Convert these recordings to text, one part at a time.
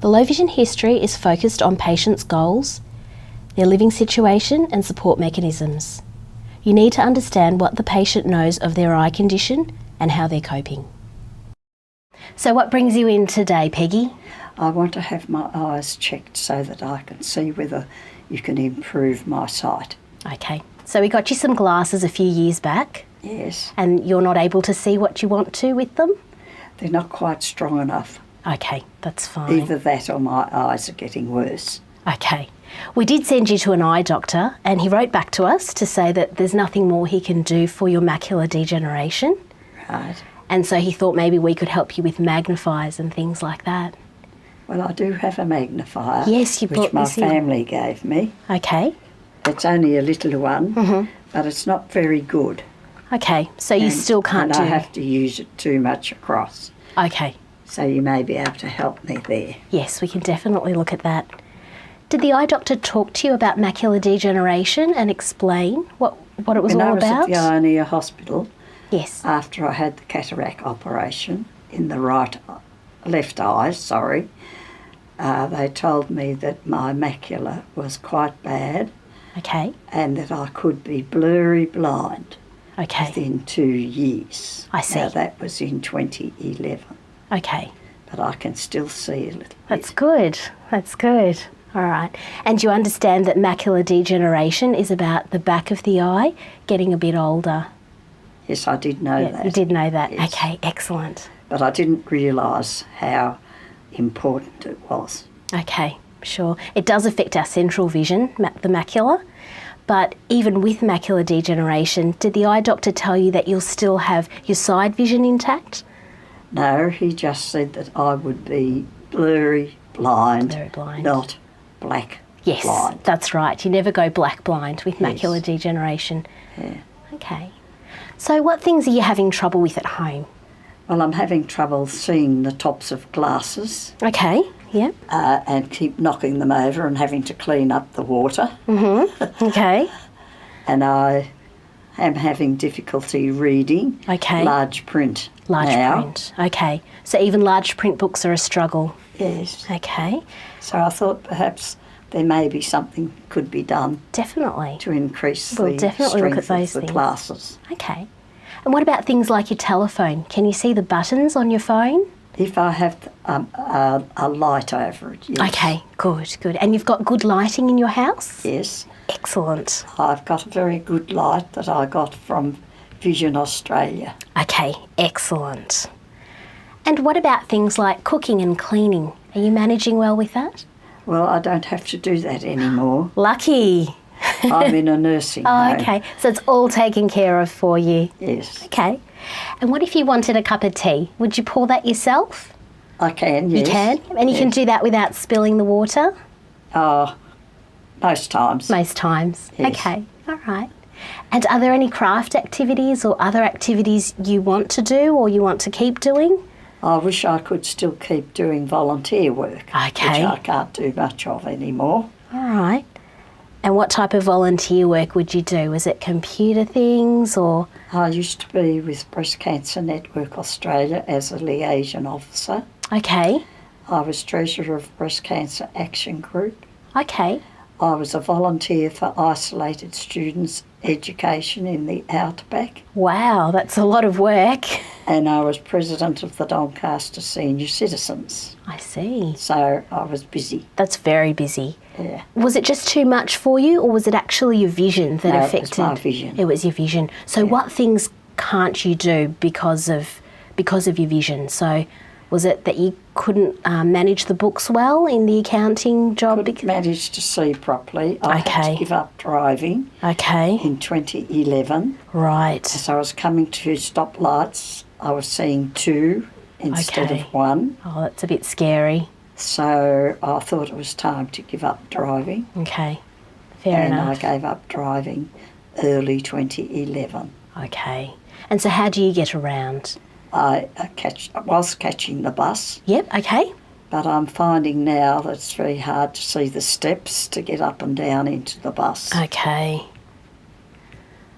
The low vision history is focused on patients' goals, their living situation and support mechanisms. You need to understand what the patient knows of their eye condition and how they're coping. So what brings you in today, Peggy? I want to have my eyes checked so that I can see whether you can improve my sight. Okay, so we got you some glasses a few years back. Yes. And you're not able to see what you want to with them? They're not quite strong enough. Okay, that's fine. Either that or my eyes are getting worse. Okay. We did send you to an eye doctor and he wrote back to us to say that there's nothing more he can do for your macular degeneration. Right. And so he thought maybe we could help you with magnifiers and things like that. Well, I do have a magnifier. Yes, you brought which my this in. family gave me. Okay. It's only a little one, but it's not very good. Okay, so you still can't and I have to use it too much across. Okay. So you may be able to help me there. Yes, we can definitely look at that. Did the eye doctor talk to you about macular degeneration and explain what it was all about? When I was at the Ionia Hospital, yes, after I had the cataract operation in the left eye, they told me that my macula was quite bad. Okay. And that I could be blurry blind. Okay. Within 2 years. I see. Now that was in 2011. Okay. But I can still see a little bit. That's good. That's good. All right. And you understand that macular degeneration is about the back of the eye getting a bit older? Yes, I did know that. You did know that. Yes. Okay, excellent. But I didn't realise how important it was. Okay, sure. It does affect our central vision, the macula. But even with macular degeneration, did the eye doctor tell you that you'll still have your side vision intact? No, he just said that I would be blurry blind, not black yes, blind. Yes, that's right. You never go black blind with macular degeneration. Yeah. Okay. So what things are you having trouble with at home? Well, I'm having trouble seeing the tops of glasses. Okay, yeah. And keep knocking them over and having to clean up the water. Okay. And I am having difficulty reading large print print, okay. So even large print books are a struggle? Yes. Okay. So I thought perhaps there may be something could be done. Definitely. To increase we'll the definitely strength look at those of the things. glasses. Okay. And what about things like your telephone? Can you see the buttons on your phone? If I have a light over it, yes. Okay, good, good. And you've got good lighting in your house? Yes. Excellent. I've got a very good light that I got from Vision Australia. Okay, excellent. And what about things like cooking and cleaning? Are you managing well with that? Well, I don't have to do that anymore. Lucky. I'm in a nursing home. Okay, so it's all taken care of for you? Yes. Okay. And what if you wanted a cup of tea? Would you pour that yourself? I can, yes. You can? And you can do that without spilling the water? Most times. Most times. Yes. Okay, all right. And are there any craft activities or other activities you want to do or you want to keep doing? I wish I could still keep doing volunteer work, okay. which I can't do much of anymore. All right. And what type of volunteer work would you do? Was it computer things or? I used to be with Breast Cancer Network Australia as a liaison officer. Okay. I was treasurer of Breast Cancer Action Group. Okay. I was a volunteer for isolated students' education in the Outback. Wow, that's a lot of work. And I was president of the Doncaster Senior Citizens. I see. So I was busy. That's very busy. Yeah. Was it just too much for you or was it actually your vision that affected? It was my vision. It was your vision. So what things can't you do because of your vision? So was it that you couldn't manage the books well in the accounting job? Couldn't manage to see properly. I had to give up driving in 2011. Right. As I was coming to stoplights, I was seeing 2 instead of 1. Oh, that's a bit scary. So I thought it was time to give up driving. Okay, fair enough. And I gave up driving early 2011. Okay. And so how do you get around? I was catching the bus. Yep, okay. But I'm finding now that it's very hard to see the steps to get up and down into the bus. Okay.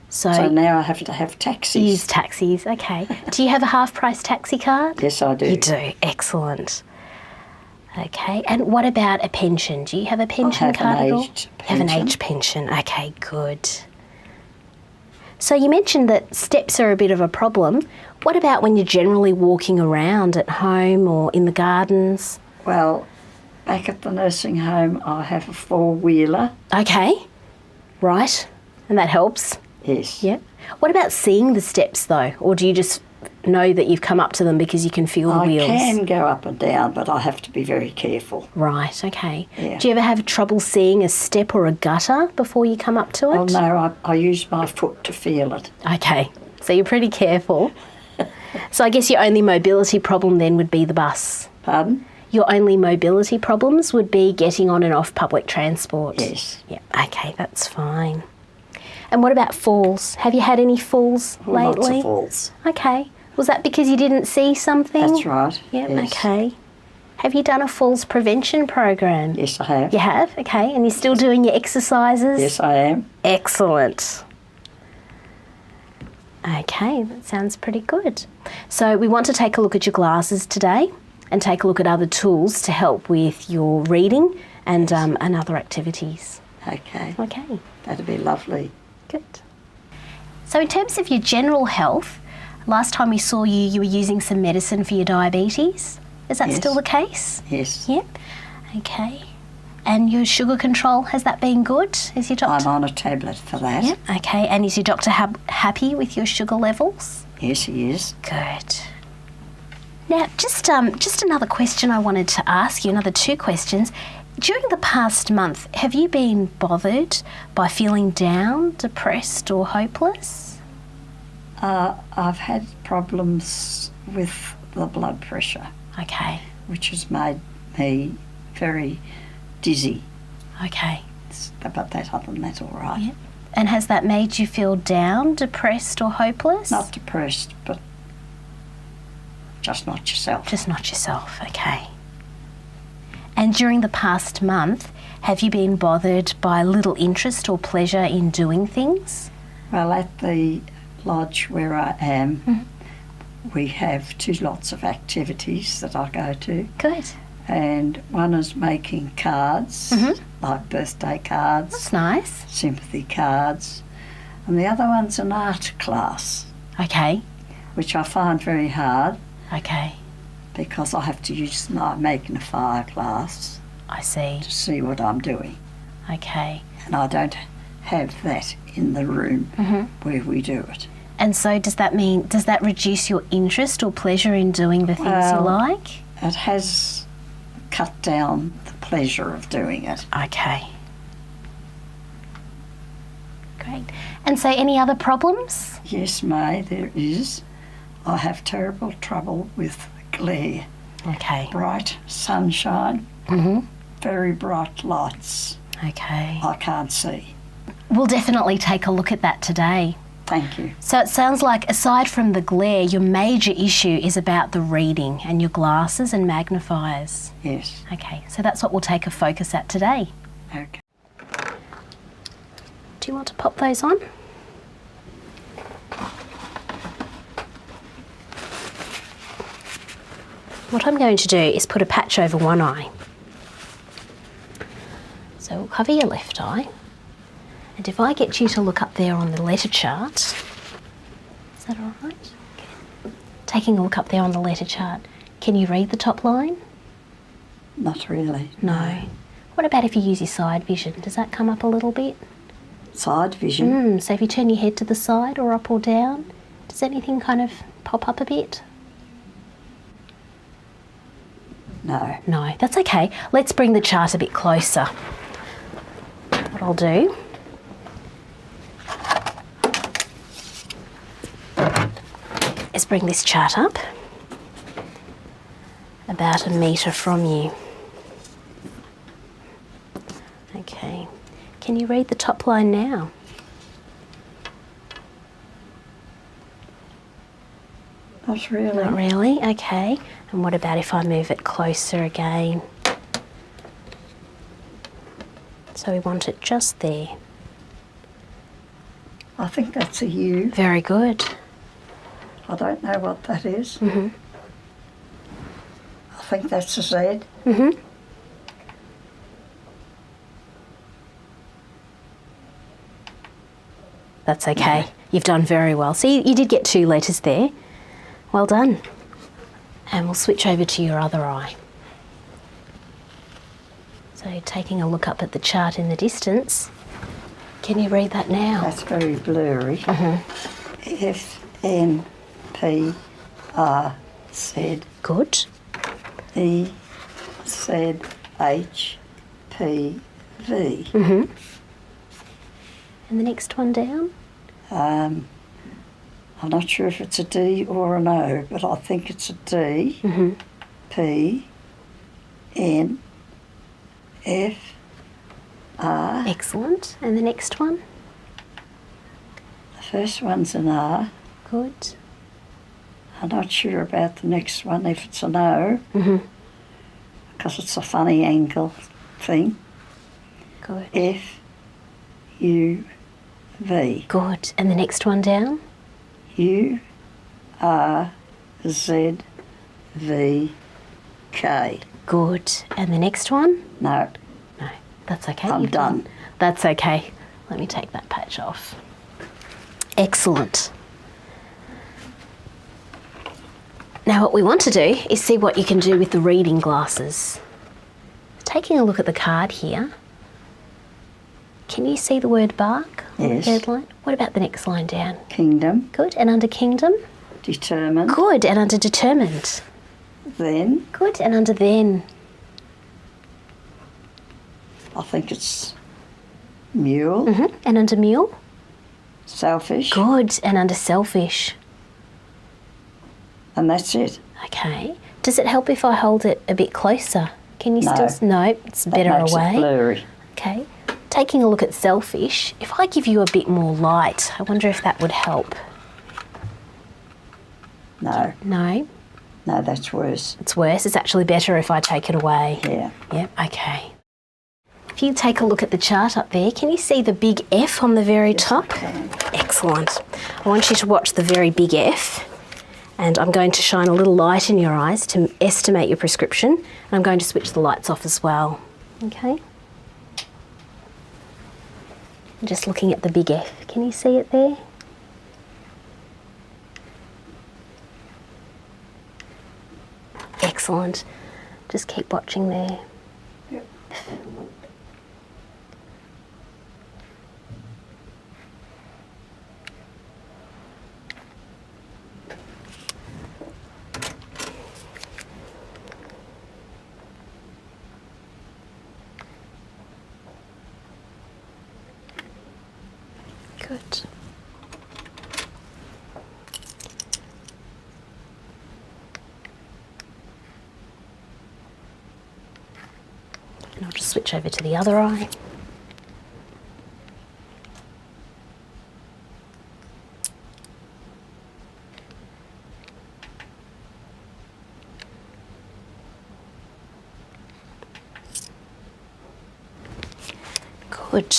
So now I have to have taxis. Use taxis, okay. Do you have a half-price taxi card? Yes, I do. You do, excellent. Okay, and what about a pension? Do you have a pension card at all? You have an aged pension. Okay, good. So you mentioned that steps are a bit of a problem. What about when you're generally walking around at home or in the gardens? Well, back at the nursing home, I have a four-wheeler. Okay, right, and that helps. Yes. Yep. What about seeing the steps though, or do you just know that you've come up to them because you can feel the wheels? I can go up and down, but I have to be very careful. Right, okay. Yeah. Do you ever have trouble seeing a step or a gutter before you come up to it? Oh no, I use my foot to feel it. Okay, so you're pretty careful. So I guess your only mobility problem then would be the bus. Pardon? Your only mobility problems would be getting on and off public transport? Yes. Yep, okay, that's fine. And what about falls? Have you had any falls lately? Lots of falls. Okay. Was that because you didn't see something? That's right. Yep, yes. okay. Have you done a falls prevention program? Yes, I have. You have? Okay. And you're still doing your exercises? Yes, I am. Excellent. Okay, that sounds pretty good. So we want to take a look at your glasses today and take a look at other tools to help with your reading and other activities. Okay. Okay, That'd be lovely. good. So in terms of your general health, last time we saw you, you were using some medicine for your diabetes. Is that Yes. still the case? Yes. Yep. Okay. And your sugar control, has that been good? Is your doctor? I'm on a tablet for that. Yep. Okay. And is your doctor happy with your sugar levels? Yes, he is. Good. Now, just another question I wanted to ask you, another two questions. During the past month, have you been bothered by feeling down, depressed or hopeless? I've had problems with the blood pressure, Okay. which has made me very dizzy. Okay. But that, other than that, all right. Yep. And has that made you feel down, depressed or hopeless? Not depressed, but just not yourself. Just not yourself, okay. And during the past month, have you been bothered by little interest or pleasure in doing things? Well, at the lodge where I am, we have two lots of activities that I go to. Good. And one is making cards, like birthday cards, That's nice. sympathy cards. And the other one's an art class, Okay. which I find very hard Okay. because I have to use my magnifier glass I see. to see what I'm doing. Okay. And I don't have that in the room where we do it. And so does that reduce your interest or pleasure in doing the things you Well, like? It has cut down the pleasure of doing it. Okay. Great. And so any other problems? Yes, May, there is. I have terrible trouble with glare. Okay. Bright sunshine, very bright lights. Okay. I can't see. We'll definitely take a look at that today. Thank you. So it sounds like aside from the glare, your major issue is about the reading and your glasses and magnifiers. Yes. Okay, so that's what we'll take a focus at today. Okay. Do you want to pop those on? What I'm going to do is put a patch over one eye. So we'll cover your left eye. And if I get you to look up there on the letter chart, is that all right? Okay. Taking a look up there on the letter chart, can you read the top line? Not really. No. What about if you use your side vision? Does that come up a little bit? Side vision? So if you turn your head to the side or up or down, does anything kind of pop up a bit? No. No, that's okay. Let's bring the chart a bit closer. What I'll do is bring this chart up about 1 metre from you. Okay. Can you read the top line now? Not really. Not really? Okay. And what about if I move it closer again? So we want it just there. I think that's a U. Very good. I don't know what that is. I think that's a Z. That's okay. You've done very well. See, you did get 2 letters there. Well done. And we'll switch over to your other eye. So taking a look up at the chart in the distance, can you read that now? That's very blurry. FNPRZ Good. EZHPV. And the next one down? I'm not sure if it's a D or an O, but I think it's a D. P N F R. Excellent. And the next one? The first one's an R. Good. I'm not sure about the next one, if it's an O, because it's a funny angle thing. Good. F U V. Good. And the next one down? U R Z V K. Good. And the next one? No, No, that's okay. I'm You've done. That's okay. Let me take that patch off. Excellent. Now what we want to do is see what you can do with the reading glasses. Taking a look at the card here, can you see the word bark on Yes. the third line? What about the next line down? Kingdom, Good. And under kingdom? determined, Good. And under determined? then, Good. And under then? I think it's mule, And under mule? selfish, Good. And under selfish? and that's it. Okay. Does it help if I hold it a bit closer? Can you No. still... No, it's That better makes away. it blurry. Okay. Taking a look at selfish, if I give you a bit more light, I wonder if that would help. No, No, no, that's worse. it's worse. It's actually better if I take it away. Yeah. Yep, okay. If you take a look at the chart up there, can you see the big F on the very top? Excellent. I want you to watch the very big F, and I'm going to shine a little light in your eyes to estimate your prescription, and I'm going to switch the lights off as well. Okay? I'm just looking at the big F. Can you see it there? Excellent. Just keep watching there. Yep. Good. And I'll just switch over to the other eye. Good.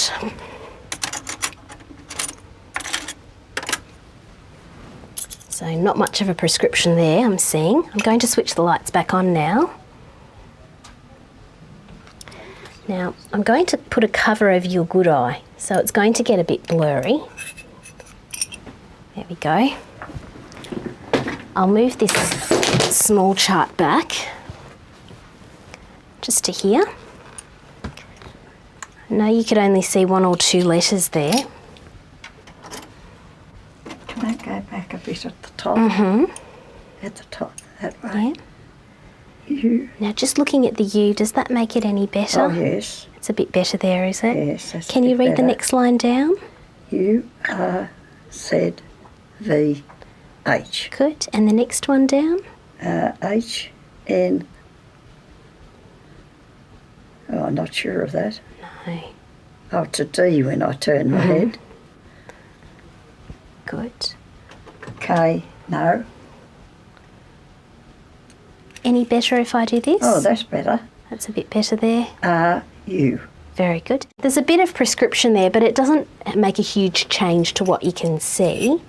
So not much of a prescription there, I'm seeing. I'm going to switch the lights back on now. Now, I'm going to put a cover over your good eye, so it's going to get a bit blurry. There we go. I'll move this small chart back, just to here. Now you could only see 1 or 2 letters there. Can I go back a bit at the top? At the top, that way. Yeah. U. Now just looking at the U, does that make it any better? Oh, yes. It's a bit better there, is it? Yes, that's a Can you bit read the better. next line down? U R Z V H. Good. And the next one down? H N. Oh, I'm not sure of that. No. Oh, it's a D when I turn my head. Good. K. No. Any better if I do this? Oh, that's better. That's a bit better there. R U. Very good. There's a bit of prescription there, but it doesn't make a huge change to what you can see.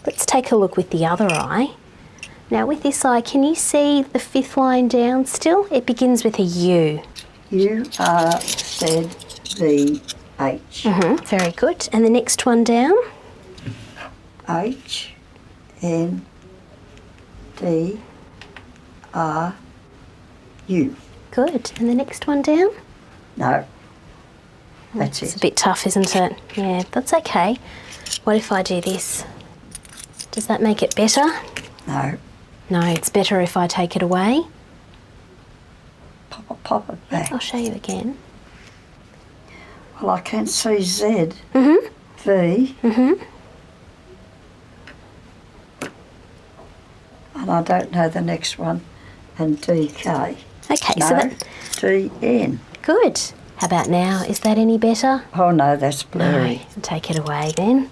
Let's take a look with the other eye. Now with this eye, can you see the 5th line down still? It begins with a U. U R Z V H. Very good. And the next one down? H, N, D, R, U. Good. And the next one down? No, that's It's a it. bit tough, isn't it? Yeah, that's okay. What if I do this? Does that make it better? No, No, it's better if I take it away. pop it back. I'll show you again. Well, I can see Z, Mm-hmm. V, Mm-hmm. and I don't know the next one, and D, K. Okay, No, so that... D, N. Good. How about now? Is that any better? Oh no, that's blurry. No. Take it away then.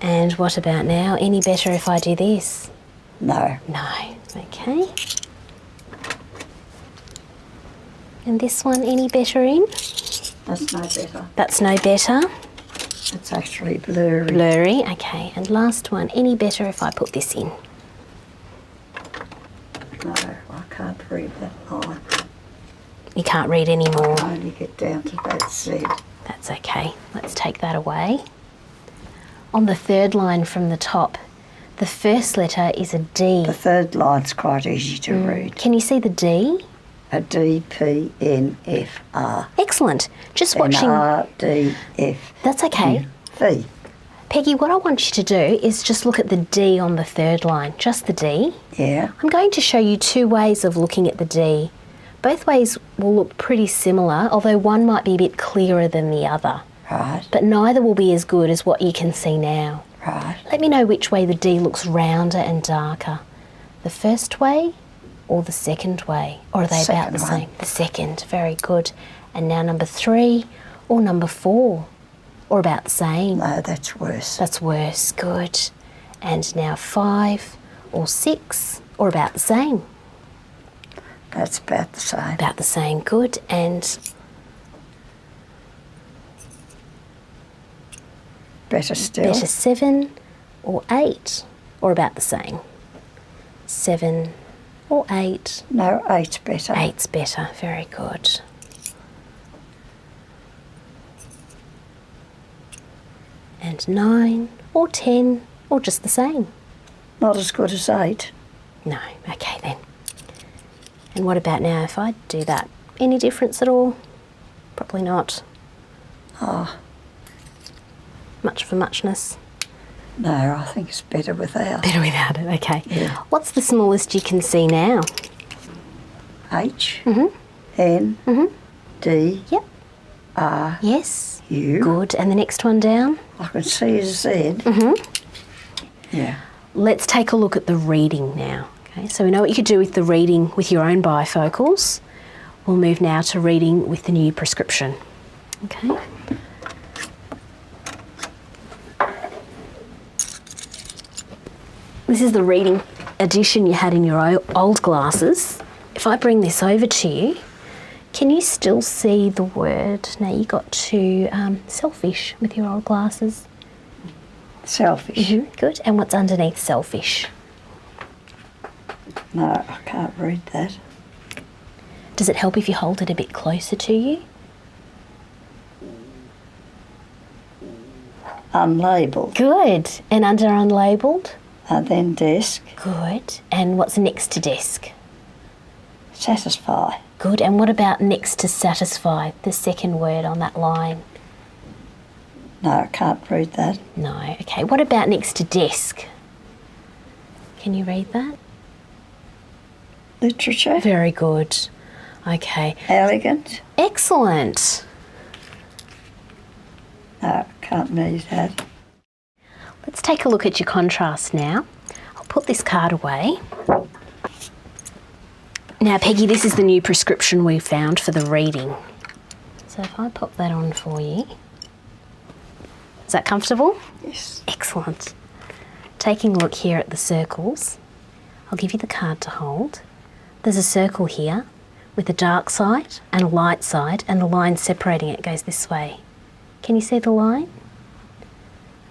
And what about now? Any better if I do this? No, No. Okay. And this one, any better in? that's no better. That's no better. It's actually blurry. Blurry. Okay. And last one, any better if I put this in? No, I can't read that line. You can't read anymore. I only get down to that Z. That's okay. Let's take that away. On the third line from the top, the first letter is a D. The third line's quite easy to read. Can you see the D? A D, P, N, F, R. Excellent. Just N, watching. R, D, F, That's okay. V. Peggy, what I want you to do is just look at the D on the third line, just the D. Yeah, I'm going to show you two ways of looking at the D. Both ways will look pretty similar, although one might be a bit clearer than the other. right, But neither will be as good as what you can see now. right. Let me know which way the D looks rounder and darker. The first way or the second way? Or are they about the Second one. same? The second, very good. And now number 3 or number 4? Or about the same? No, that's worse. That's worse, good. And now 5 or 6 or about the same? That's about the same. About the same, good. And Better still. better 7 or 8 or about the same? 7 or 8? No, 8's better. 8's better, very good. And 9 or 10 or just the same? Not as good as 8. No, okay then. And what about now if I do that? Any difference at all? Probably not. Oh, Much for muchness. no, I think it's better without. Better without it, okay. Yeah. What's the smallest you can see now? H, Mhm. N, D, Yep. R, Yes. U. Good. And the next one down? I can see a Z. Yeah. Let's take a look at the reading now. Okay, so we know what you could do with the reading with your own bifocals. We'll move now to reading with the new prescription. Okay. This is the reading edition you had in your old glasses. If I bring this over to you, can you still see the word? Now you got to selfish with your old glasses. Selfish. Good. And what's underneath selfish? No, I can't read that. Does it help if you hold it a bit closer to you? Unlabelled. Good. And under unlabelled? And then desk. Good. And what's next to desk? Satisfy. Good. And what about next to satisfy, the second word on that line? No, I can't read that. No. Okay. What about next to desk? Can you read that? Literature. Very good. Okay. Elegant. Excellent. No, can't read that. Let's take a look at your contrast now. I'll put this card away. Now, Peggy, this is the new prescription we found for the reading. So if I pop that on for you. Is that comfortable? Yes. Excellent. Taking a look here at the circles, I'll give you the card to hold. There's a circle here with a dark side and a light side, and the line separating it goes this way. Can you see the line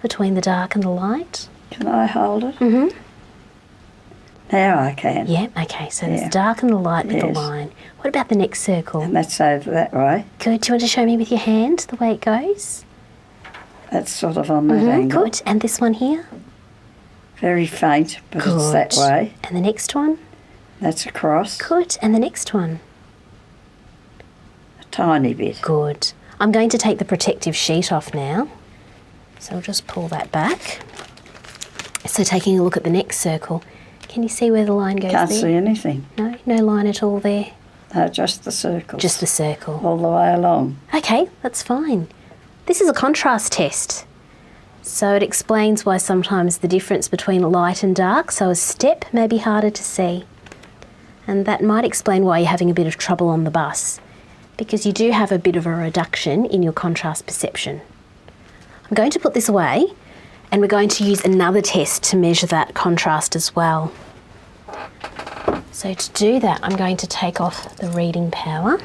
between the dark and the light? Can I hold it? Mm-hmm. Now I can. Yeah, okay, so there's Yeah. the dark and the light with the Yes. line. What about the next circle? And that's over that way. Good. Do you want to show me with your hand the way it goes? That's sort of on that angle. Good. And this one here? Very faint, but Good. it's that way. And the next one? That's across. Good. And the next one? A tiny bit. Good. I'm going to take the protective sheet off now. So I'll just pull that back. So taking a look at the next circle, can you see where the line goes Can't there? see anything. No line at all there? No, just the circles. Just the circle. all the way along. Okay, that's fine. This is a contrast test. So it explains why sometimes the difference between light and dark, so a step may be harder to see. And that might explain why you're having a bit of trouble on the bus, because you do have a bit of a reduction in your contrast perception. I'm going to put this away, and we're going to use another test to measure that contrast as well. So to do that, I'm going to take off the reading power.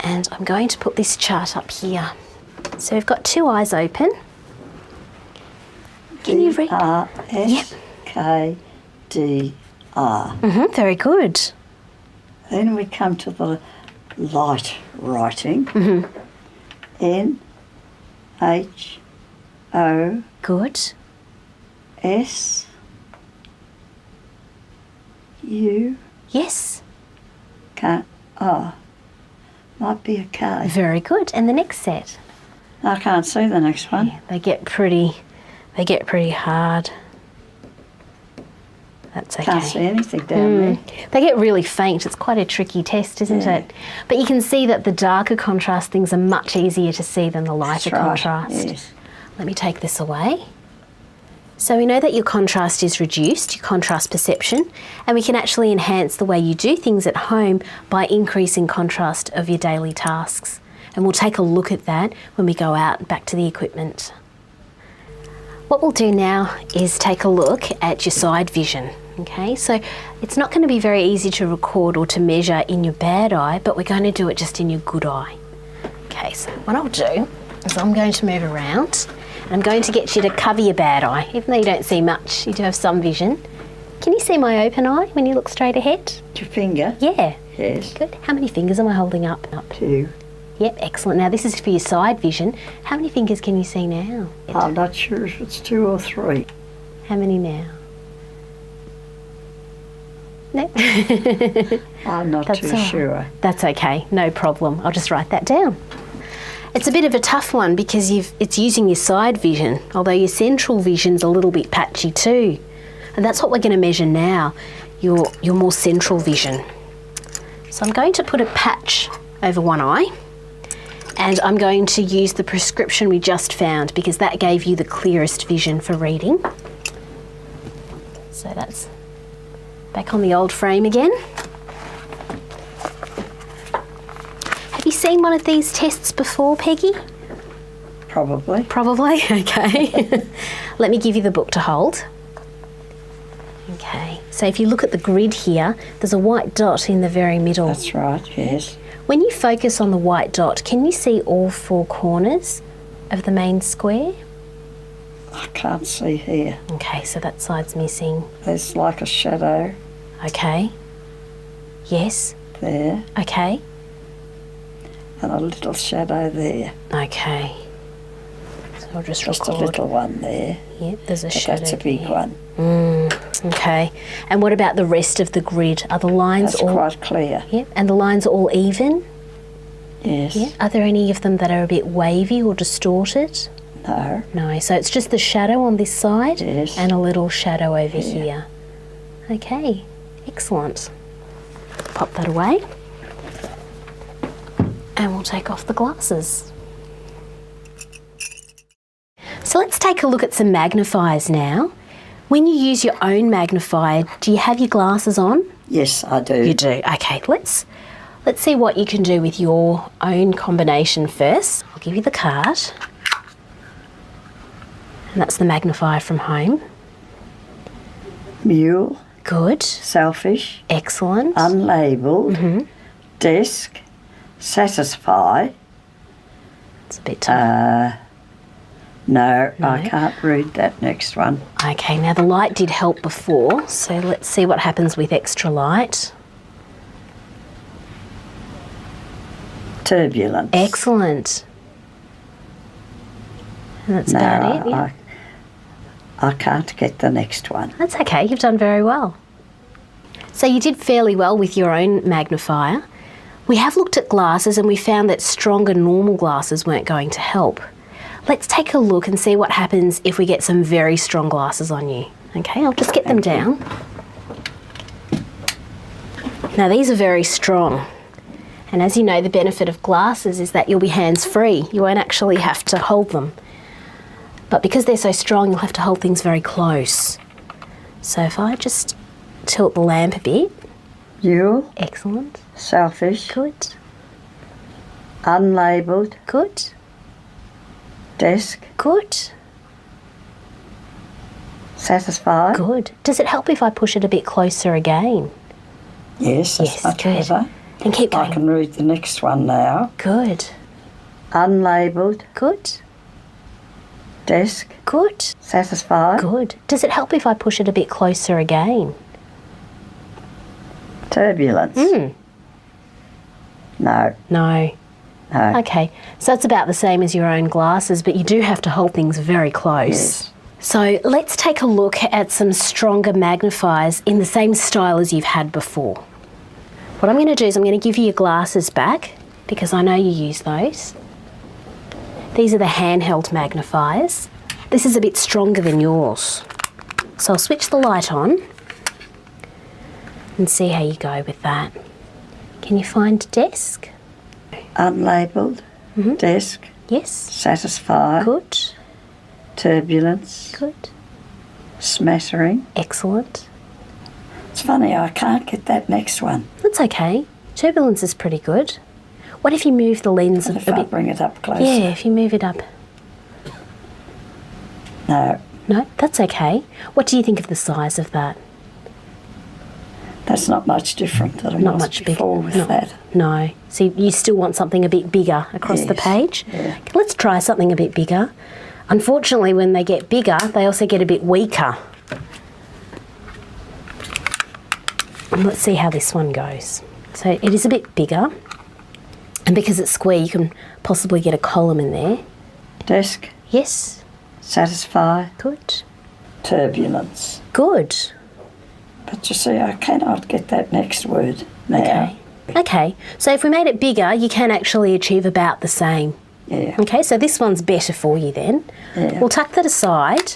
And I'm going to put this chart up here. So we've got two eyes open. Can you read? R-S-K-D-R. Very good. Then we come to the light writing. N-H-O-S. Good. U. Yes. K. Oh, might be a K. Very good. And the next set? I can't see the next one. Yeah, they get pretty hard. That's okay. Can't see anything down there. They get really faint. It's quite a tricky test, isn't it? But you can see that the darker contrast things are much easier to see than the lighter contrast. Yes. Let me take this away. So we know that your contrast is reduced, your contrast perception, and we can actually enhance the way you do things at home by increasing contrast of your daily tasks. And we'll take a look at that when we go out back to the equipment. What we'll do now is take a look at your side vision. Okay, so it's not going to be very easy to record or to measure in your bad eye, but we're going to do it just in your good eye. Okay, so what I'll do is I'm going to move around and I'm going to get you to cover your bad eye. Even though you don't see much, you do have some vision. Can you see my open eye when you look straight ahead? Your finger? Yeah. Yes. Good. How many fingers am I holding up? 2. Yep, excellent. Now this is for your side vision. How many fingers can you see now? I'm not sure if it's 2 or 3. How many now? No. I'm not too sure. That's okay, no problem. I'll just write that down. It's a bit of a tough one because it's using your side vision, although your central vision's a little bit patchy too. And that's what we're going to measure now, your more central vision. So I'm going to put a patch over one eye, and I'm going to use the prescription we just found because that gave you the clearest vision for reading. So that's back on the old frame again. Have you seen one of these tests before, Peggy? Probably. Probably, okay. Let me give you the book to hold. Okay, so if you look at the grid here, there's a white dot in the very middle. That's right, yes. When you focus on the white dot, can you see all 4 corners of the main square? I can't see here. Okay, so that side's missing. There's like a shadow Okay. Yes. there Okay. and a little shadow there. Okay. So I'll just Just record. a little one there. Yep, there's a But shadow that's a big there. one. Okay. And what about the rest of the grid? Are the lines That's all... quite clear. Yep, and the lines are all even? Yes. Yeah. Are there any of them that are a bit wavy or distorted? No. No, so it's just the shadow on this side Yes. and a little shadow over here. Okay, excellent. Pop that away. And we'll take off the glasses. So let's take a look at some magnifiers now. When you use your own magnifier, do you have your glasses on? Yes, I do. You do. Okay, let's see what you can do with your own combination first. I'll give you the card. And that's the magnifier from home. Mule, Good. selfish, Excellent. unlabelled, desk, satisfy, It's a bit tough. No, I can't read that next one. Okay, now the light did help before, so let's see what happens with extra light. Turbulence. Excellent. And that's about it, yeah. I can't get the next one. That's okay, you've done very well. So you did fairly well with your own magnifier. We have looked at glasses and we found that stronger normal glasses weren't going to help. Let's take a look and see what happens if we get some very strong glasses on you. Okay, I'll just get them down. Now these are very strong. And as you know, the benefit of glasses is that you'll be hands-free. You won't actually have to hold them. But because they're so strong, you'll have to hold things very close. So if I just tilt the lamp a bit. You. Excellent. Selfish. Good. Unlabelled. Good. Desk. Good. Satisfied. Good. Does it help if I push it a bit closer again? Yes, that's much good. better. And keep going. I can read the next one now. Good. Unlabelled. Good. Desk. Good. Satisfied. Good. Does it help if I push it a bit closer again? Turbulence. No. No. No. Okay, so it's about the same as your own glasses, but you do have to hold things very close. Yes. So let's take a look at some stronger magnifiers in the same style as you've had before. What I'm going to do is I'm going to give you your glasses back because I know you use those. These are the handheld magnifiers. This is a bit stronger than yours. So I'll switch the light on and see how you go with that. Can you find desk? Unlabelled. Desk. Yes. Satisfied. Good. Turbulence. Good. Smattering. Excellent. It's funny, I can't get that next one. That's okay. Turbulence is pretty good. What if you move the lens What if a I bit? bring it up closer? Yeah, if you move it up. No, No, that's okay. What do you think of the size of that? that's not much different than it Not was much bigger. before with that. No. So you still want something a bit bigger across the Yes, page? yeah. Let's try something a bit bigger. Unfortunately, when they get bigger, they also get a bit weaker. And let's see how this one goes. So it is a bit bigger. And because it's square, you can possibly get a column in there. Desk. Yes. Satisfied. Good. Turbulence. Good. But you see, I cannot get that next word now. Okay. Okay, so if we made it bigger, you can actually achieve about the same. Yeah. Okay, so this one's better for you then. Yeah. We'll tuck that aside.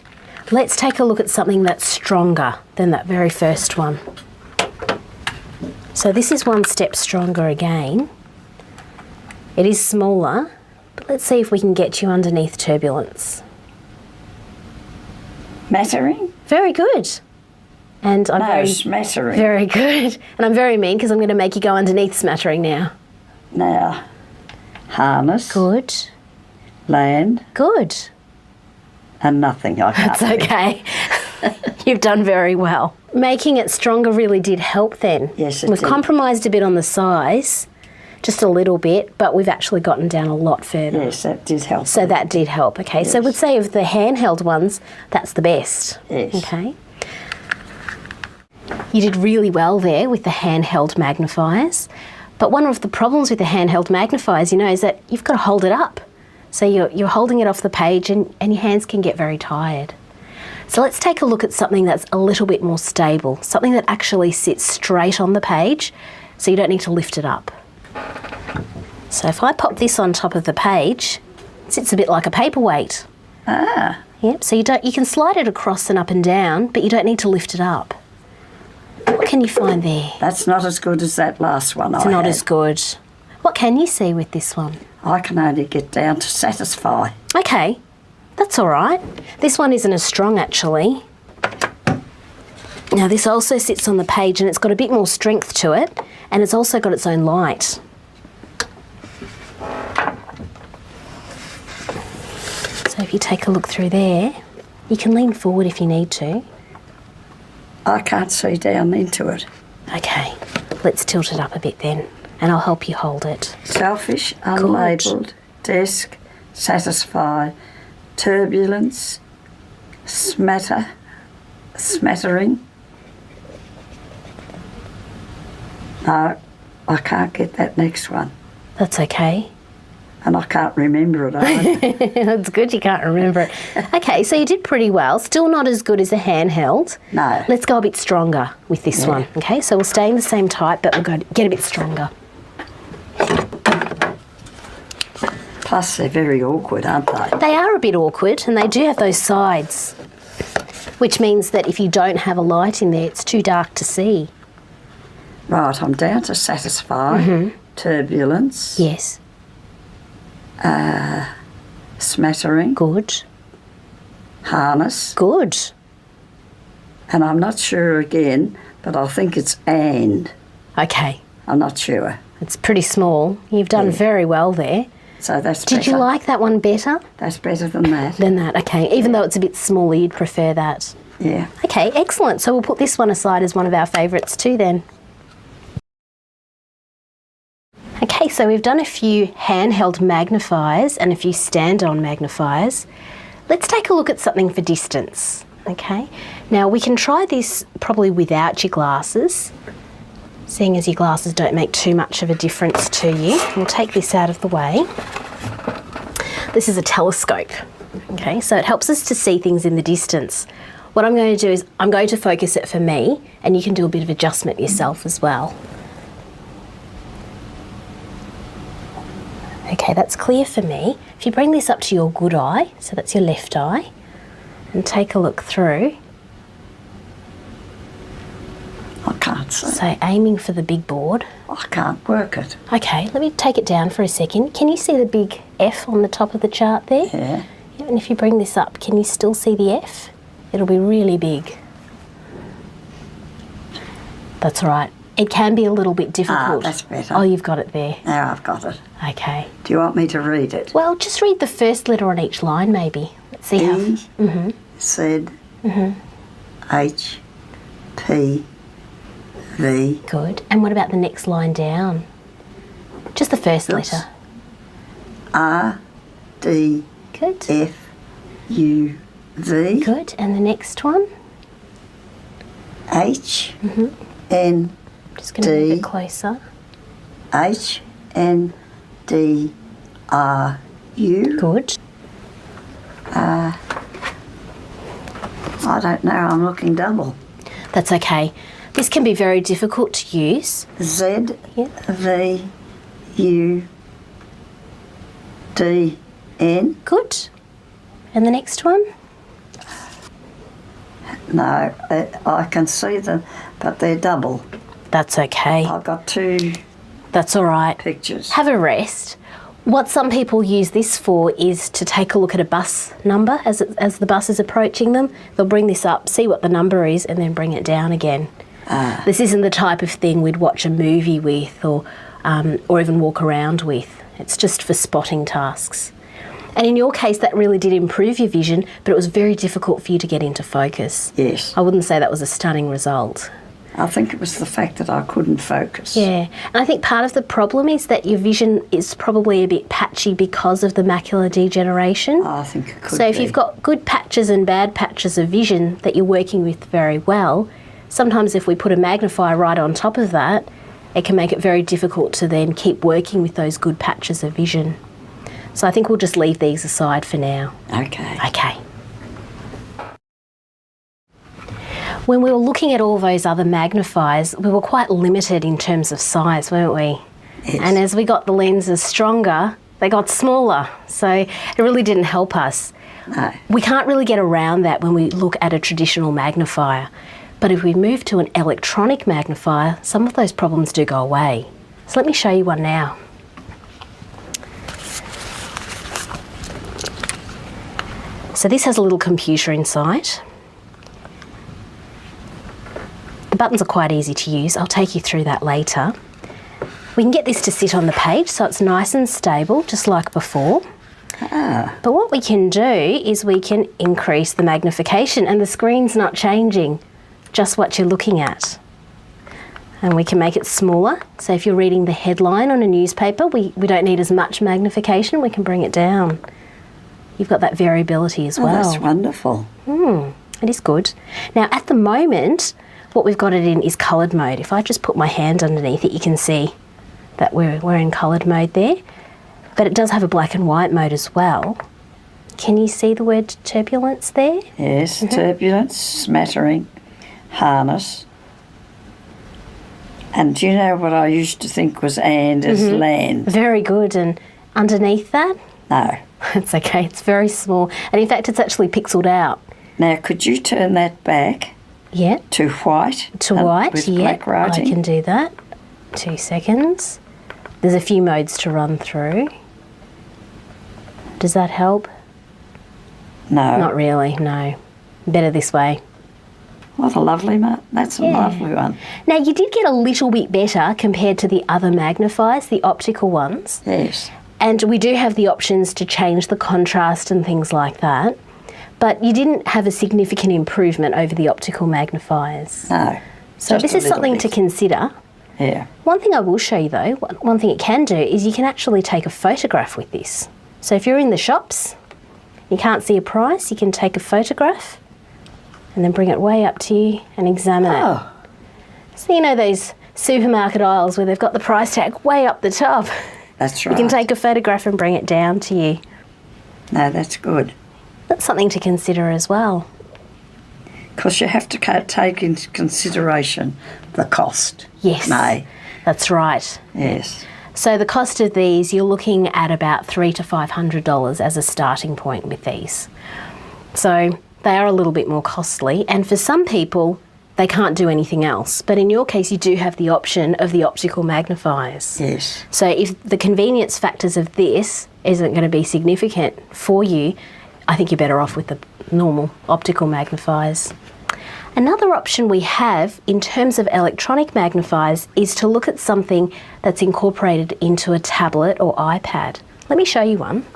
Let's take a look at something that's stronger than that very first one. So this is one step stronger again. It is smaller, but let's see if we can get you underneath turbulence. Mattering? Very good. And I'm No, smattering. very good. And I'm very mean because I'm going to make you go underneath smattering now. Now, harness. Good. Land. Good. And nothing. I can't That's read. okay. You've done very well. Making it stronger really did help then. Yes, it We've did. compromised a bit on the size, just a little bit, but we've actually gotten down a lot further. Yes, that did help. So that did help. Okay, so Yes. we'd say of the handheld ones, that's the best. Yes. Okay. You did really well there with the handheld magnifiers. But one of the problems with the handheld magnifiers, you know, is that you've got to hold it up. So you're holding it off the page and your hands can get very tired. So let's take a look at something that's a little bit more stable, something that actually sits straight on the page so you don't need to lift it up. So if I pop this on top of the page, it sits a bit like a paperweight. Ah, Yep, so you can slide it across and up and down, but you don't need to lift it up. What can you find there? that's not as good as that last one It's I not had. as good. What can you see with this one? I can only get down to satisfy. Okay, that's all right. This one isn't as strong actually. Now this also sits on the page and it's got a bit more strength to it, and it's also got its own light. So if you take a look through there, you can lean forward if you need to. I can't see down into it. Okay, let's tilt it up a bit then, and I'll help you hold it. Selfish, unlabelled, desk, satisfy, turbulence, smattering. No, I can't get that next one. That's okay. And I can't remember it either. That's good you can't remember it. Okay, so you did pretty well. Still not as good as a handheld. No. Let's go a bit stronger with this one. Okay, so we'll stay in the same type, but we'll get a bit stronger. Plus, they're very awkward, aren't they? They are a bit awkward, and they do have those sides, which means that if you don't have a light in there, it's too dark to see. Right, I'm down to satisfy, turbulence, Yes. smattering, Good. harness, Good. and I'm not sure again, but I think it's and. Okay. I'm not sure. It's pretty small. You've done very well there. So that's Did better. you like that one better That's better than that. than that? Okay. Even though it's a bit smaller, you'd prefer that. Yeah. Okay, excellent. So we'll put this one aside as one of our favourites too then. Okay, so we've done a few handheld magnifiers and a few stand-on magnifiers. Let's take a look at something for distance. Okay, now we can try this probably without your glasses, seeing as your glasses don't make too much of a difference to you. We'll take this out of the way. This is a telescope. Okay, so it helps us to see things in the distance. What I'm going to do is I'm going to focus it for me, and you can do a bit of adjustment yourself as well. Okay, that's clear for me. If you bring this up to your good eye, so that's your left eye, and take a look through. I can't see. So aiming for the big board. I can't work it. Okay, let me take it down for a second. Can you see the big F on the top of the chart there? Yeah. Yeah, and if you bring this up, can you still see the F? It'll be really big. That's right. It can be a little bit difficult. That's better. Oh, you've got it there. Now I've got it. Okay. Do you want me to read it? Well, just read the first letter on each line, maybe. Let's see how. E, Z, H, P, V. Good. And what about the next line down? Just the first Oops. letter. R, D, Good. F, U, V. Good. And the next one? H, N, Just going to move D. it closer. H, N, D, R, U. Good. I don't know, I'm looking double. That's okay. This can be very difficult to use. Z, Yeah. V, U, D, N. Good. And the next one? No, I can see them, but they're double. That's okay. I've got two That's all right. pictures. Have a rest. What some people use this for is to take a look at a bus number as the bus is approaching them. They'll bring this up, see what the number is, and then bring it down again. This isn't the type of thing we'd watch a movie with or even walk around with. It's just for spotting tasks. And in your case, that really did improve your vision, but it was very difficult for you to get into focus. Yes. I wouldn't say that was a stunning result. I think it was the fact that I couldn't focus. Yeah, and I think part of the problem is that your vision is probably a bit patchy because of the macular degeneration. I think it could So if be. you've got good patches and bad patches of vision that you're working with very well, sometimes if we put a magnifier right on top of that, it can make it very difficult to then keep working with those good patches of vision. So I think we'll just leave these aside for now. Okay. Okay. When we were looking at all those other magnifiers, we were quite limited in terms of size, weren't we? Yes. And as we got the lenses stronger, they got smaller. So it really didn't help us. No. We can't really get around that when we look at a traditional magnifier. But if we move to an electronic magnifier, some of those problems do go away. So let me show you one now. So this has a little computer inside. The buttons are quite easy to use. I'll take you through that later. We can get this to sit on the page so it's nice and stable, just like before. But what we can do is we can increase the magnification and the screen's not changing, just what you're looking at. And we can make it smaller. So if you're reading the headline on a newspaper, we don't need as much magnification, we can bring it down. you've got that variability as well. Oh, that's wonderful. It is good. Now, at the moment, what we've got it in is coloured mode. If I just put my hand underneath it, you can see that we're in coloured mode there. But it does have a black and white mode as well. Can you see the word turbulence there? Yes, turbulence, smattering, harness. And do you know what I used to think was and is land? Very good. And underneath that? No. It's okay, it's very small. And in fact, it's actually pixelled out. Now, could you turn that back Yeah. to white? To white, with yeah. black writing? I can do that. 2 seconds. There's a few modes to run through. Does that help? No. Not really, no. Better this way. What a lovely one. That's a lovely one. Now, you did get a little bit better compared to the other magnifiers, the optical ones. Yes. And we do have the options to change the contrast and things like that. But you didn't have a significant improvement over the optical magnifiers. No. So just this a is little something bit. to consider. Yeah. One thing I will show you though, one thing it can do is you can actually take a photograph with this. So if you're in the shops, you can't see a price, you can take a photograph and then bring it way up to you and examine it. Oh, So you know those supermarket aisles where they've got the price tag way up the top. that's You right. can take a photograph and bring it down to you. No, that's good. That's something to consider as well. Because you have to take into consideration the cost. Yes, May. that's right. Yes. So the cost of these, you're looking at about $300 to $500 as a starting point with these. So they are a little bit more costly, and for some people, they can't do anything else. But in your case, you do have the option of the optical magnifiers. Yes. So if the convenience factors of this isn't going to be significant for you, I think you're better off with the normal optical magnifiers. Another option we have in terms of electronic magnifiers is to look at something that's incorporated into a tablet or iPad. Let me show you one.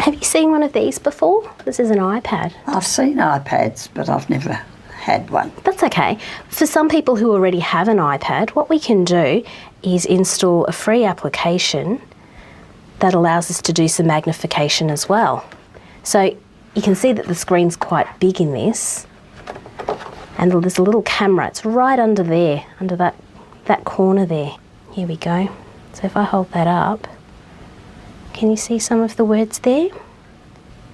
Have you seen one of these before? This is an iPad. I've seen iPads, but I've never had one. That's okay. For some people who already have an iPad, what we can do is install a free application that allows us to do some magnification as well. So you can see that the screen's quite big in this, and there's a little camera. It's right under there, under that corner there. Here we go. So if I hold that up, can you see some of the words there?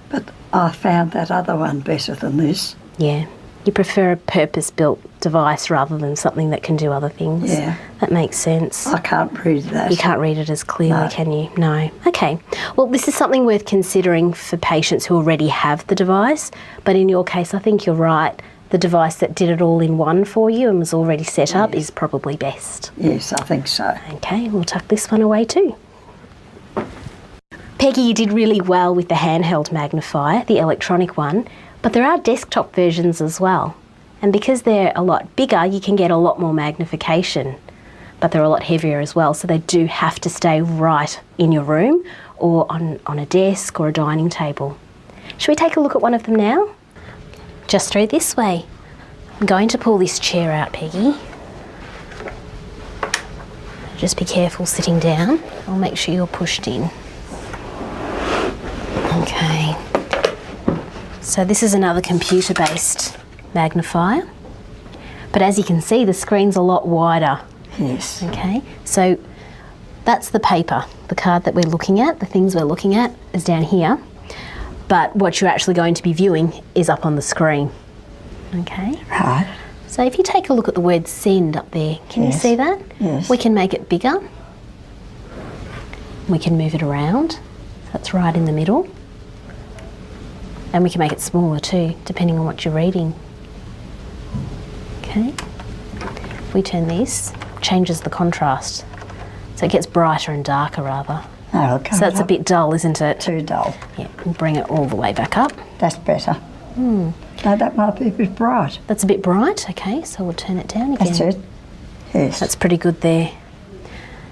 But I found that other one better than this. Yeah. You prefer a purpose-built device rather than something that can do other things. Yeah. That makes sense. I can't read that. You can't read it as clearly, No. can you? No. Okay. Well, this is something worth considering for patients who already have the device. But in your case, I think you're right. The device that did it all in one for you and was already set up is probably best. Yes, I think so. Okay, we'll tuck this one away too. Peggy, you did really well with the handheld magnifier, the electronic one, but there are desktop versions as well. And because they're a lot bigger, you can get a lot more magnification, but they're a lot heavier as well, so they do have to stay right in your room or on a desk or a dining table. Should we take a look at one of them now? Just through this way. I'm going to pull this chair out, Peggy. Just be careful sitting down. I'll make sure you're pushed in. Okay. So this is another computer-based magnifier. But as you can see, the screen's a lot wider. Yes. Okay. So that's the paper, the card that we're looking at, the things we're looking at is down here. But what you're actually going to be viewing is up on the screen. Okay. Right. So if you take a look at the word send up there, can you Yes. see that? Yes. We can make it bigger. We can move it around. That's right in the middle. And we can make it smaller too, depending on what you're reading. Okay. If we turn this, changes the contrast. So it gets brighter and darker rather. No, it So that's a bit dull, isn't it? too dull. Yeah, we'll bring it all the way back up. That's better. No, that might be a bit bright. That's a bit bright, okay, so we'll turn it down again. That's it. Yes. That's pretty good there.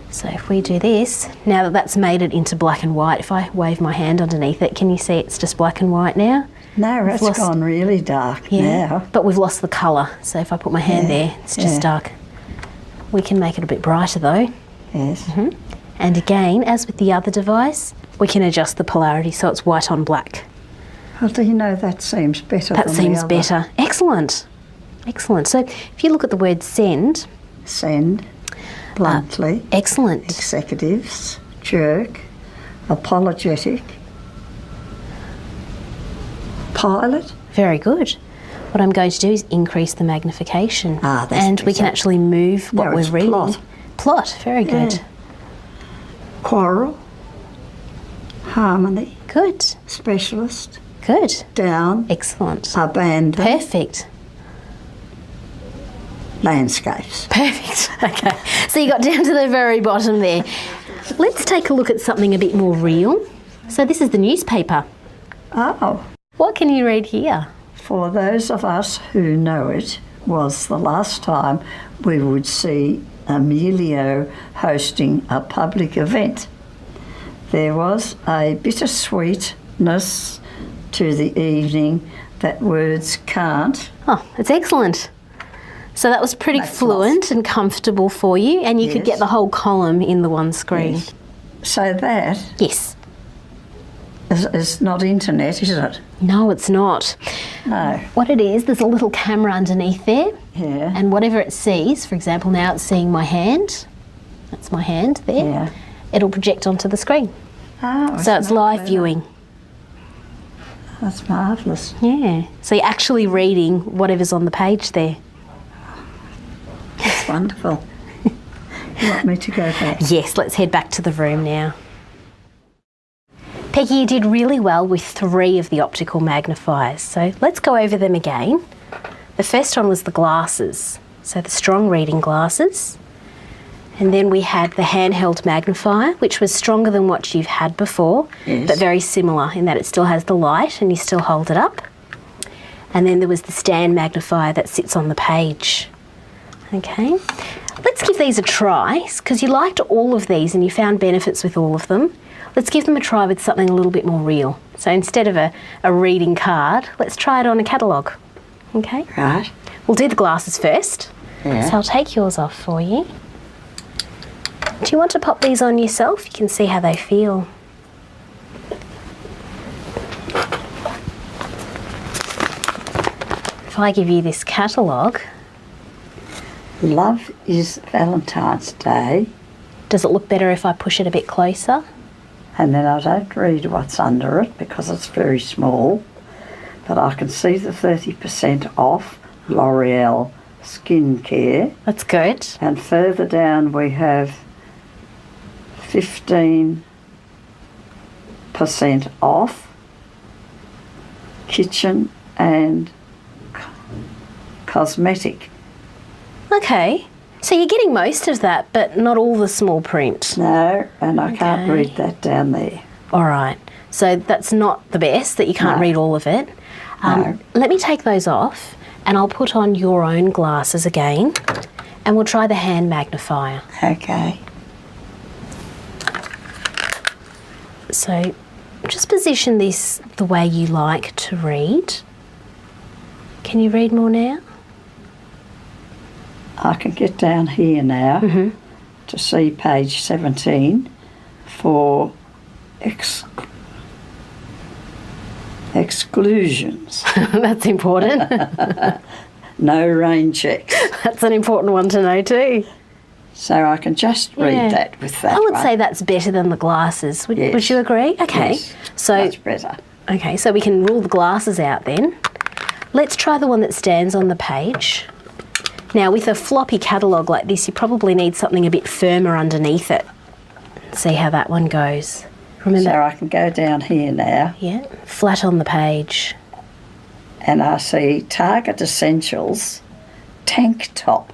So if we do this, now that that's made it into black and white, if I wave my hand underneath it, can you see it's just black and white now? No, it's lost- gone really dark now. But we've lost the colour, so if I put my hand there, it's just dark. We can make it a bit brighter though. Yes. And again, as with the other device, we can adjust the polarity so it's white on black. Oh, do you know, that seems better That than seems the other. better. Excellent. Excellent. So if you look at the word send. Send, bluntly, Excellent. executives, jerk, apologetic, pilot. Very good. What I'm going to do is increase the magnification. Ah, that's and we can better. actually move what No, we're it's reading. plot. Plot. Very good. Yeah. Quarrel, harmony, Good. specialist, Good. down, Excellent. abandon, Perfect. landscapes. Perfect. Okay. So you got down to the very bottom there. Let's take a look at something a bit more real. So this is the newspaper. Oh, What can you read here? for those of us who know it, was the last time we would see Emilio hosting a public event. There was a bittersweetness to the evening that words can't. Oh, it's excellent. So that was pretty That's fluent and comfortable for you, and you could get Yes. the whole column in the one screen. Yes. So that Yes. is not internet, is it? No, it's not. No. What it is, there's a little camera underneath there, Yeah. and whatever it sees, for example, now it's seeing my hand. That's my hand there. Yeah. It'll project onto the screen. Oh, So it's not live clever. viewing. That's marvellous. Yeah. So you're actually reading whatever's on the page there. That's wonderful. You want me to go back? Yes, let's head back to the room now. Peggy, you did really well with 3 of the optical magnifiers. So let's go over them again. The first one was the glasses. So the strong reading glasses. And then we had the handheld magnifier, which was stronger than what you've had before, Yes. but very similar in that it still has the light and you still hold it up. And then there was the stand magnifier that sits on the page. Okay, let's give these a try, because you liked all of these and you found benefits with all of them. Let's give them a try with something a little bit more real. So instead of a reading card, let's try it on a catalogue. Okay, Right. we'll do the glasses first. Yeah. So I'll take yours off for you. Do you want to pop these on yourself? You can see how they feel. If I give you this catalogue, Love is Valentine's Day, does it look better if I push it a bit closer? and then I don't read what's under it because it's very small, but I can see the 30% off L'Oreal skincare, That's good. and further down we have 15% off kitchen and cosmetic. Okay. So you're getting most of that, but not all the small print. No, and I can't Okay. read that down there. All right. So that's not the best, that you can't No. read all of it. No. Let me take those off and I'll put on your own glasses again and we'll try the hand magnifier. Okay. So just position this the way you like to read. Can you read more now? I can get down here now to see page 17 for exclusions. That's important. No rain checks. That's an important one to know too. So I can just read Yeah. that with that I would one. say that's better than the glasses. Would Yes. you agree? Okay. Yes, So much better. okay, so we can rule the glasses out then. Let's try the one that stands on the page. Now, with a floppy catalogue like this, you probably need something a bit firmer underneath it. See how that one goes. Remember, So I can go down here now yeah, flat on the page. and I see Target Essentials tank top,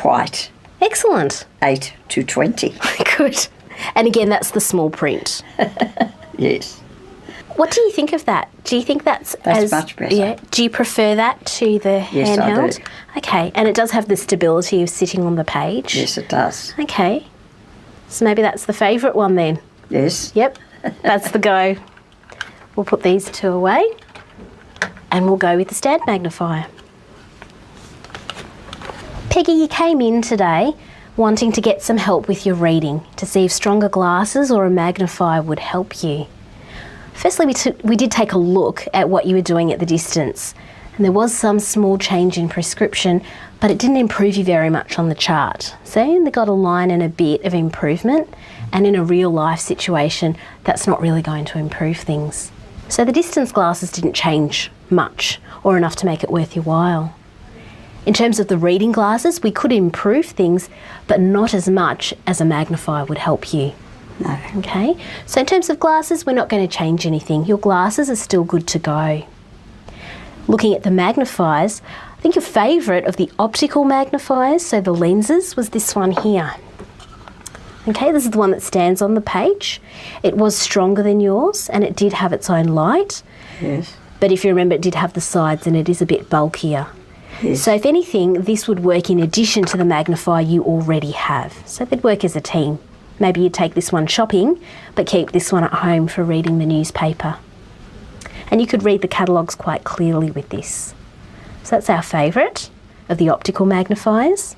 white, Excellent. 8 to 20. Good. And again, that's the small print. Yes. What do you think of that? Do you think that's much better. Yeah. Do you prefer that to the Yes, I handheld? do. Okay, and it does have the stability of sitting on the page. Yes, it does. Okay. So maybe that's the favourite one then. Yes. Yep, that's the go. We'll put these 2 away and we'll go with the stand magnifier. Peggy, you came in today wanting to get some help with your reading to see if stronger glasses or a magnifier would help you. Firstly, we did take a look at what you were doing at the distance, and there was some small change in prescription, but it didn't improve you very much on the chart. So you only got a line and a bit of improvement, and in a real life situation, that's not really going to improve things. So the distance glasses didn't change much or enough to make it worth your while. In terms of the reading glasses, we could improve things, but not as much as a magnifier would help you. No. Okay, so in terms of glasses, we're not going to change anything. Your glasses are still good to go. Looking at the magnifiers, I think your favourite of the optical magnifiers, so the lenses, was this one here. Okay, this is the one that stands on the page. It was stronger than yours and it did have its own light. Yes. But if you remember, it did have the sides and it is a bit bulkier. Yes. So if anything, this would work in addition to the magnifier you already have. So they'd work as a team. Maybe you'd take this one shopping, but keep this one at home for reading the newspaper. And you could read the catalogues quite clearly with this. So that's our favourite of the optical magnifiers.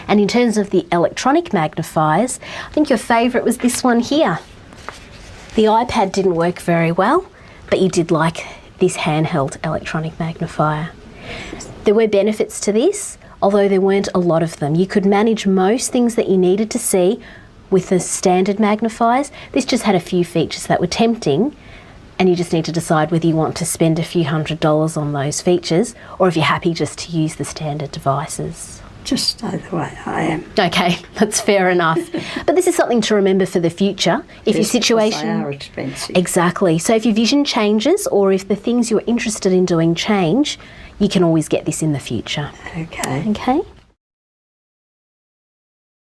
And in terms of the electronic magnifiers, I think your favourite was this one here. The iPad didn't work very well, but you did like this handheld electronic magnifier. There were benefits to this, although there weren't a lot of them. You could manage most things that you needed to see with the standard magnifiers. This just had a few features that were tempting, and you just need to decide whether you want to spend a few $100s on those features or if you're happy just to use the standard devices. Just stay the way I am. Okay, that's fair enough. But this is something to remember for the future. If your Yes, situation... because they are expensive. Exactly. So if your vision changes or if the things you're interested in doing change, you can always get this in the future. Okay. Okay?